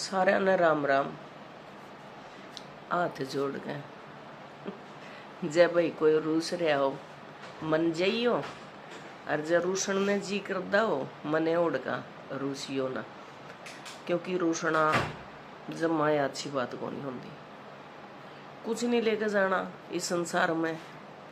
सारे ने राम राम। हाथ जोड़ के जब भाई कोई रूस रहा हो मन जाइयो, और जब रूसण ने जी करदा हो मने उड़ का रूसियो ना, क्योंकि रूसना जमाया अच्छी बात को नहीं होती। कुछ नहीं लेके जाना इस संसार में,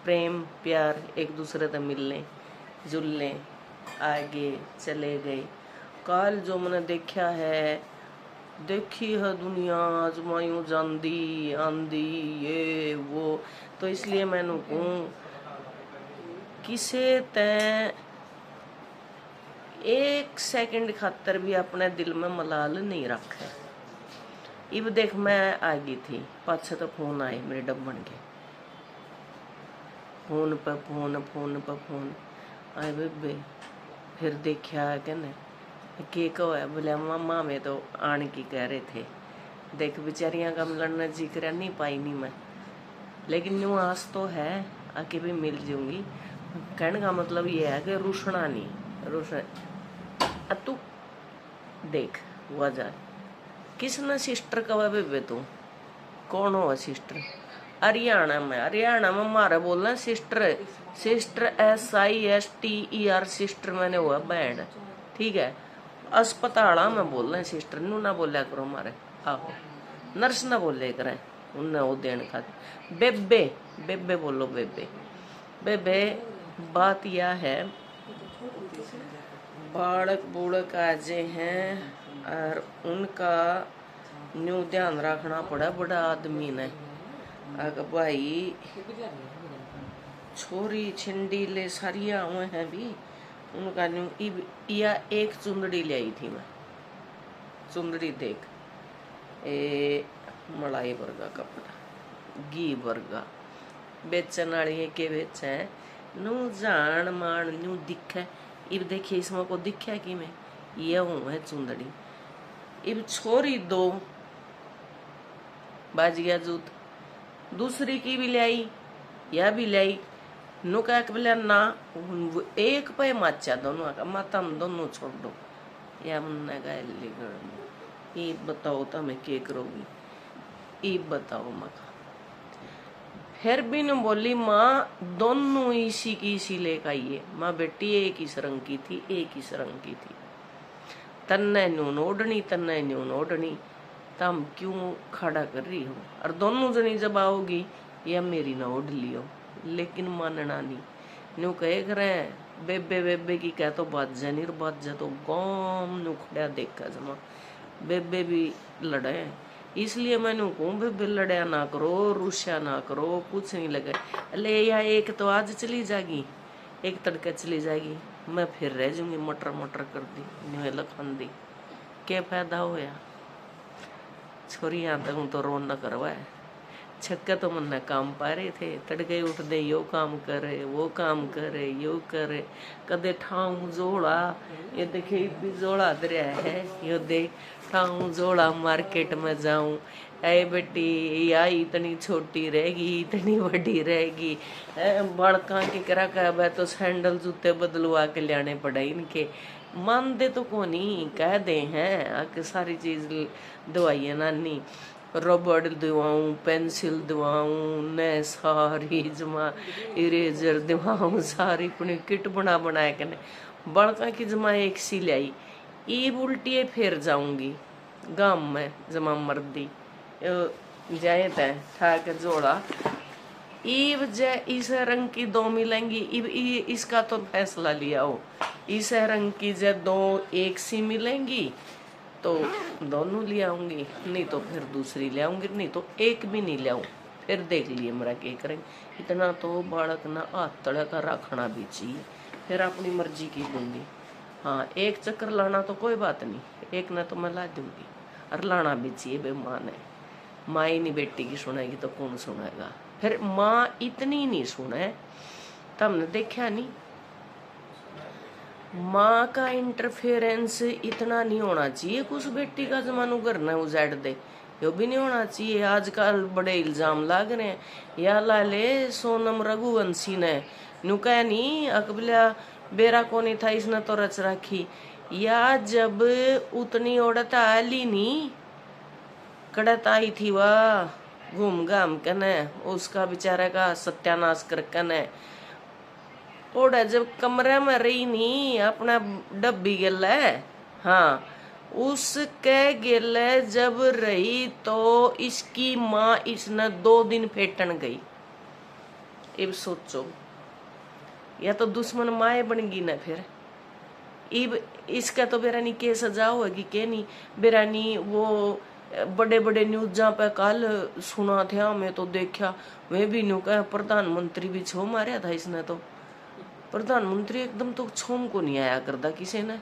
प्रेम प्यार एक दूसरे से मिलने जुलने आगे चले गए। काल जो मैंने देखा है, देखी है दुनिया आजमायूं जांदी आंधी ये वो, तो इसलिए मैंने कहूँ किसे तय एक सेकंड खातर भी अपने दिल में मलाल नहीं रखे। इब देख मैं आ गई थी, पाछे तो फोन आए मेरे डब्बन के, फोन पे फोन फोन पे फोन आए बेबे। फिर देखा कहने के कहो है, बोले मामा में तो आने की कह रहे थे। देख बेचारियां का लड़ना जिक्र नहीं पाई नहीं मैं, लेकिन न्यू आस तो है आके भी मिल जाऊंगी। कहने का मतलब ये है कि रुसना नहीं रुस तू देख वजह किसने सिस्टर कवा बेबे तू कौन हो सिस्टर? हरियाणा में मारे बोलना सिस्टर, सिस्टर SISTER सिस्टर मैंने हुआ बहन, ठीक है। अस्पताल में बोल रहे सिस्टर नू ना बोलिया करो मारे, आहो नर्स ना बोले करें उन्हें वो देने का। बेबे बेबे बोलो बेबे बेबे। बात यह है बालक बूढ़क आजे हैं और उनका न्यू ध्यान रखना पड़ा बड़ा आदमी ने। अगर भाई छोरी छिंडी ले सारिया हुए हैं भी उनका न्यू या एक चुंदड़ी ले आई थी मैं। चुंदड़ी देख ए मलाई वर्गा कपड़ा घी वर्गा बेचन वाली के बेचे नू जान मान न्यू दिखे। इब देखिए इसमें को दिखे कि मैं ये हूँ है चुंदड़ी। इब छोरी दो बाज गया जूत, दूसरी की भी लाई या भी लाई नु कह के बोले ना एक पे माचा दोनों का माता हम दोनों छोड़ दो या मुन्ना का। ये बताओ तो मैं क्या करोगी, ये बताओ मका। फिर भी न बोली माँ दोनों इसी की इसी लेकर आइए। माँ बेटी एक ही रंग की थी, एक ही रंग की थी। तन्ने न्यून ओढ़नी तन्ने न्यून ओढ़नी, तम क्यों खड़ा कर रही हो? और दोनों जनी जब आओगी या मेरी ना ओढ़ लियो, लेकिन मानना नहीं। न्यू कहे करे बेबे बेबे की कह तो बाजा नहीं, बाजा तो गाम न्यू खड़ा देखा जमा बेबे भी लड़े। इसलिए मैंने कहूँ बेबे लड़या ना करो, रुस्या ना करो, कुछ नहीं लगे। ले या एक तो आज चली जाएगी, एक तड़के चली जाएगी, मैं फिर रह जाऊंगी मटर मटर कर दी न्यू लखन दी। क्या फायदा होया? छोरी यहाँ तक हूँ तो रोन न करवाए। छक्के तो मन काम पा रहे थे, तड़के उठ दे यो काम करे वो काम करे यो करे, कदे ठाऊ जोड़ा ये देखे भी जोड़ा दरिया है यो देख ठाऊ जोड़ा मार्केट में जाऊं ऐ बेटी या इतनी छोटी रहेगी इतनी बड़ी रहेगी। बड़का की करा कह तो सैंडल जूते बदलवा के लाने पड़े इनके। मान दे तो कोनी कह दे हैं आके सारी चीज दवाइया नानी रबड़ दवाऊं पेंसिल दवाऊं ने सारी जमा इरेजर दवाऊं सारी अपनी किट बना बनाए कने बड़का की जमा एक सी लाई। ईब उल्टी फिर जाऊंगी गांव में जमा मर्दी जाए तय ठाक जोड़ा। ईब जे इस रंग की दो मिलेंगी, इब इसका तो फैसला लिया हो। इस रंग की जे दो एक सी मिलेंगी तो दोनों ले आऊंगी, नहीं तो फिर दूसरी ले आऊंगी, नहीं तो एक भी नहीं ले आऊं। फिर देख लिए मेरा क्या करेंगे। इतना तो बालक ना हाथ तड़ा का रखना भी चाहिए, फिर अपनी मर्जी की दूंगी। हाँ एक चक्कर लाना तो कोई बात नहीं, एक ना तो मैं ला दूंगी, और लाना भी चाहिए बे। माँ ने माँ ही नहीं बेटी की सुनेगी तो कौन सुनेगा? फिर माँ इतनी नहीं सुने तो हमने देखा नहीं। माँ का इंटरफेरेंस इतना नहीं होना चाहिए कुछ बेटी का जमानू करना उजाड़ दे, यो भी नहीं होना चाहिए। आजकल बड़े इल्जाम लाग रहे हैं या लाले सोनम रघुवंशी ने नु कह नहीं अकबला बेरा को नहीं था इसने तो रच रखी। या जब उतनी औरत आली नहीं कड़त आई थी वह घूम घाम के न उसका बेचारा का सत्यानाश करके न ओड़ा जब कमरे में रही नहीं अपना डब्बी गेल है। हाँ उसके गेले जब रही तो इसकी माँ इसने 2 दिन फेटन गई। अब सोचो या तो दुश्मन माए बन गई ना फिर इब इसका तो बेरानी के सजा होगी के नहीं बेरानी। वो बड़े बड़े न्यूज़ा पे कल सुना था मैं तो देखा वे भी न्यू कहा प्रधानमंत्री भी छो मारा था इसने। तो प्रधानमंत्री एकदम तो छोम को नहीं आया करता किसी ने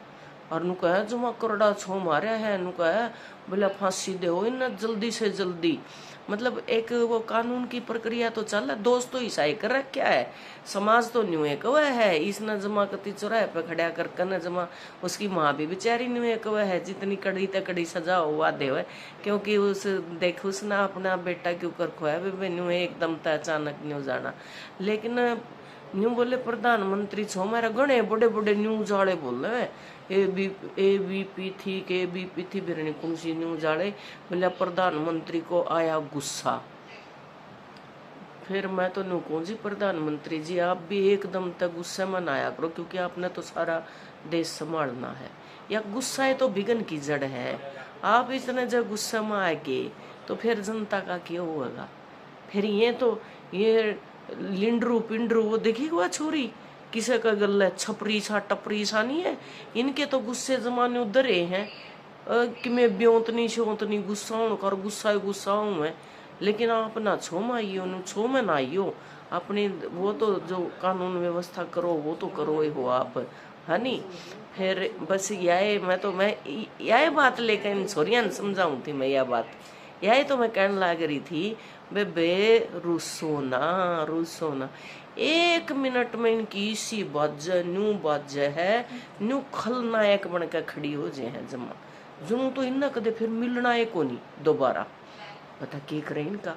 और नु कहा जुमा करोड़ा छो मारा है नु कहा बोला फांसी दे हो इन जल्दी से जल्दी। मतलब एक वो कानून की प्रक्रिया तो चल रहा दोस्त तो ईसाई कर रखा है समाज तो न्यू एक वह है इसने जमा कति चौराहे पे खड़ा कर न जमा उसकी माँ भी बेचारी न्यू एक वह है जितनी कड़ी तकड़ी सजा हुआ दे क्योंकि उस देख उसने अपना बेटा क्यों कर खोया वे न्यू एकदम तो अचानक न्यू जाना। लेकिन न्यू बोले प्रधानमंत्री छो मेरा गणे बड़े बड़े न्यूज वाले बोल रहे एबीपी थी के एबीपी थी बिरनी कौन सी न्यूज वाले बोले प्रधानमंत्री को आया गुस्सा। फिर मैं तो न्यू कौन जी प्रधानमंत्री जी आप भी एकदम तक गुस्से में ना आया करो क्योंकि आपने तो सारा देश संभालना है या गुस्सा है तो बिगन की जड़ है। आप इतने जब गुस्से में आएंगे तो फिर जनता का क्या होगा। फिर ये लिंडरू पिंडरू वो देखी हुआ छोरी किसे का गल छपरी सा टपरी सा नहीं है इनके तो गुस्से जमाने उधर हैं कि मैं ब्योतनी शोतनी गुस्सा कर गुस्सा हूँ मैं। लेकिन आप ना छो में आइयो न छो में ना आइयो अपनी वो तो जो कानून व्यवस्था करो वो तो करो हो आप है नी। फिर बस मैं यह बात लेकर छोरिया समझाऊँ थी मैं यह बात यही तो मैं कहने लग रही थी बे रूसो ना 1 मिनट में इनकी इसी बाज है न्यू खलनायक बन के खड़ी हो जाए हैं जमा जुनू तो इन्ना कदे फिर मिलना है को नहीं दोबारा पता क्या करे इनका।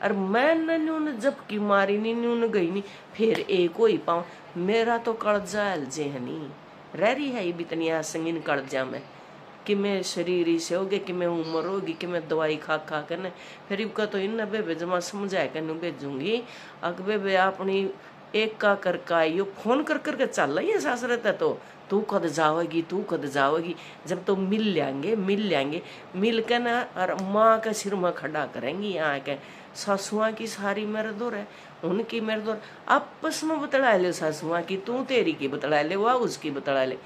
और मैं ने जब की मारी नहीं गई नहीं फिर एक हो ही पाऊं मेरा तो कड़जा जे है नहीं रह रही है इतनी संगीन कड़जा में कि मैं शरीर ही से होगी कि मैं उम्र होगी कि मैं दवाई खा के न फिर इनका तो इन बेबे जमा समझा के नु भेजूंगी अग बेबे अपनी एक का करके आइयो फोन कर करके चल रही है सास रहता तो तू कद जाओगी जब तो मिल लेंगे मिल के ना और माँ के सिर में खड़ा करेंगी यहाँ के सासुआ की सारी मेरे दौर है उनकी मेरे दौर आपस में बतला ले सासुआ की तू तेरी की बतला ले वह उसकी बतला ले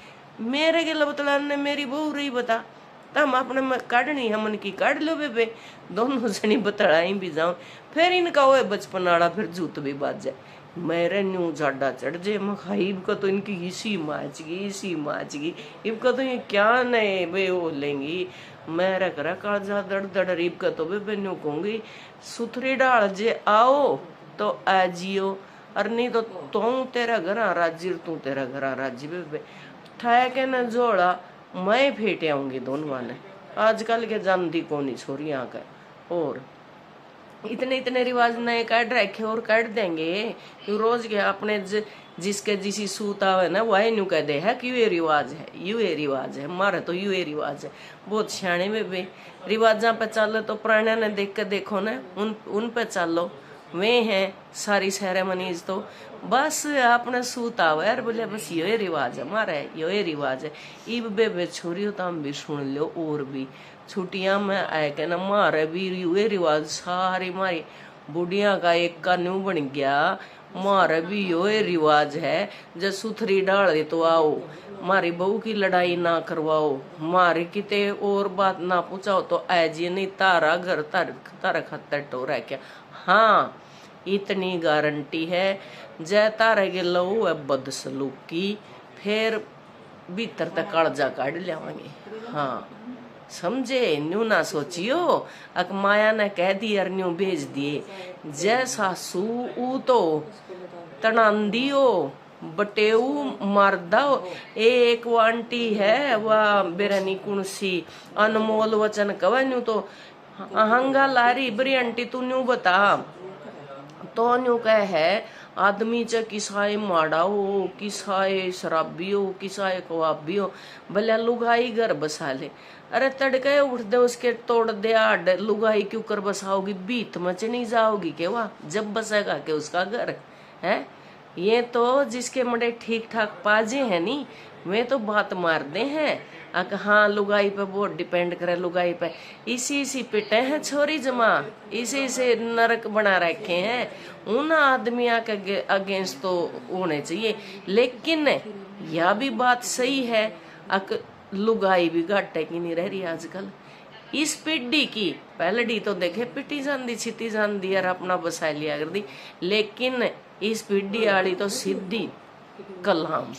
मेरे के बतलाने मेरी बहू रही बता तम अपने काटनी है मन की काट लो बेबे दोनों जनी बतलाई भी जाऊं फिर इनका वो बचपन वाला फिर जूत भी बाज जाए मेरे न्यू जाडा चढ़ जाए मखाइब का तो इनकी इसी माच गई इनका तो ये क्या नए बे वो लेंगी मेरे करा काजा दड़ रीब का तो बेबे न्यू कहूंगी सुथरी डाल जे आओ तो आजियो और नहीं तो तू तेरा घर राजी तू तेरा घर राजी बेबे ठाया के न जोड़ा मैं फेटे आऊंगी दोनों ने आजकल के जानती कौन छोरी यहाँ का। और इतने रिवाज नए काट रखे और काट देंगे रोज के अपने जिसके जिसी सूत आवे ना वही न्यू कह दे है कि ये रिवाज है हमारे तो ये रिवाज है बहुत सियाने में भी रिवाजा पे चलो तो पुराने ने देख के देखो ना उन पे चलो वे हैं सारी सेरेमनीज तो बस आपने सूत आवे यार बोले बस ये रिवाज है हमारा ये रिवाज है इब बेबे छोरी तो हम भी सुन लो और भी छुट्टियां में आए के ना मारे भी ये रिवाज सारी मारी बुढ़िया का एक का न्यू बन गया मारे भी ये रिवाज है जब सुथरी डाल दे तो आओ मारी बहू की लड़ाई ना करवाओ मारे किते और बात ना पूछाओ तो ऐजी नहीं तारा घर तारा खतर टोरा क्या। हाँ इतनी गारंटी है जय तारे के लहू है बदसलूकी फिर भीतर तक कालजा काट लियावांगे। हाँ समझे न्यू ना सोचियो अक माया ने कह दी और न्यू भेज दिए जय सासू ऊ तो तनांदियो बटेऊ मरदा एक वो आंटी है वह बेरनी कुणसी अनमोल वचन कव न्यू तो अहंगा लारी बरी आंटी तू न्यू बता तो न्यू कह है आदमी च किसाए माड़ा हो, किसाए शराबी हो, किसाए कवाबी हो, भले लुगाई घर बसा ले। अरे तड़के उठ दे उसके तोड़ दे आड, लुगाई क्यों कर बसाओगी? बीत मच नहीं जाओगी के वाह जब बसेगा के उसका घर है। ये तो जिसके मडे ठीक ठाक पाजे हैं नी, वे तो बात मार दे हैं। हाँ लुगाई पे बहुत डिपेंड करे, लुगाई पे इसी पिटे हैं छोरी जमा, इसी से नरक बना रखे हैं। उन आदमियों के अगेंस्ट तो होने चाहिए। लेकिन यह भी बात सही है, लुगाई भी घाटे की नहीं रह रही आजकल। इस पीढ़ी की पहलड़ी तो देखे पिटी जाती छिती जाती और अपना बसा लिया कर दी। लेकिन इस पीढ़ी वाली तो सीधी कलाम,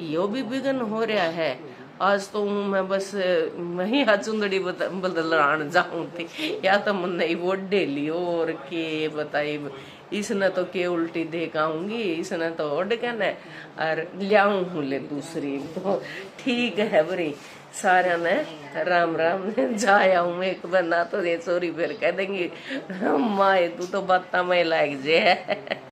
यो भी बिगन हो रहा है। आज तो मैं बस वही हाचुंदड़ी बदलान जाऊं थी, या तो मन नहीं वो डेली और के बताई इसने तो के उल्टी देख आऊंगी, इसने तो ओड कहना और लियाऊं हूं ले दूसरी। तो ठीक है बरी, सारा ने राम राम जाया हूँ एक बना तो ये चोरी फिर कह देंगी माए तू तो बात में लायक जे है।